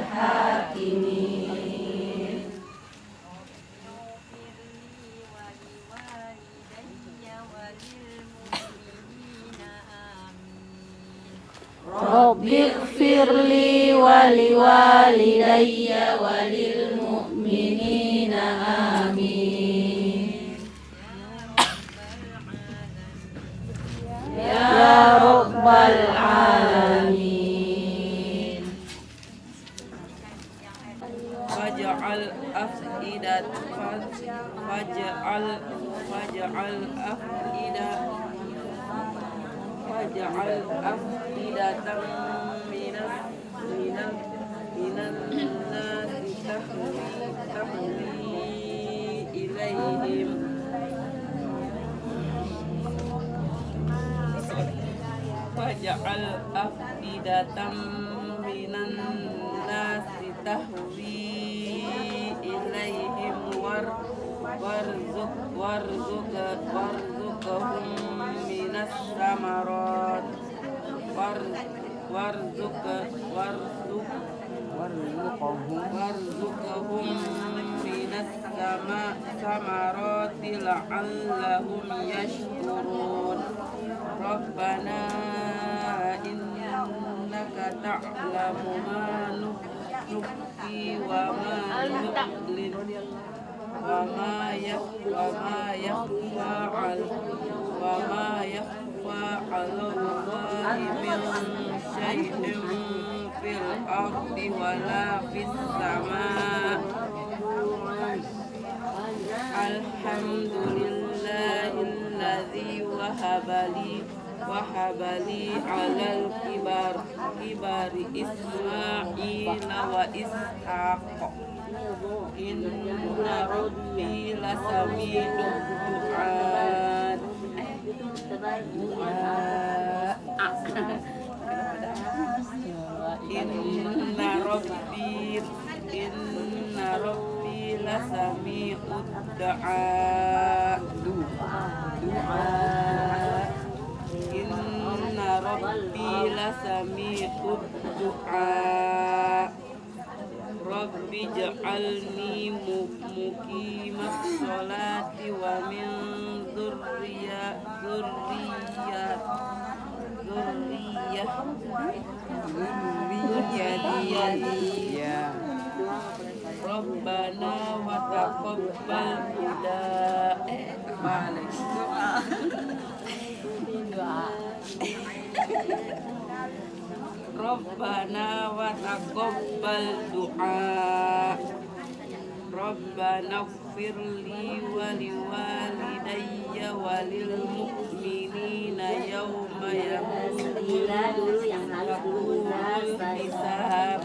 الحاكمين رب اغفر لي ولوالدي وللمؤمنين آمين يا رب العالمين Faj'al af'idat af'idatan minan nasi tahwi ilaihim Faj'al af'idatan minan nasi tahwi ilaihim warzuqhum minas samarat warzuqhum minas samarati la'allahum yashkurun Rabbana innaka ta'lamu ma nukhfi wa ma nu'lin wa ma yakhfa 'ala Allahi min shay'in fil ardi wa la fis samaa Alhamdulillahilladzi wahabali 'alal kibari Ismaila wa Ishaq Inna rabbi lasami'ud du'a Inna rabbi lasami'ud du'a Inna rabbi lasami'ud du'a Rabbi ja'alni muqimas sholati wa min dzurriyyati Rabbana wa taqabbal Rabbana wa taqabbal du'a Rabbana ighfirli wa liwalidayya wa lil mu'minina yawma yaqumul hisab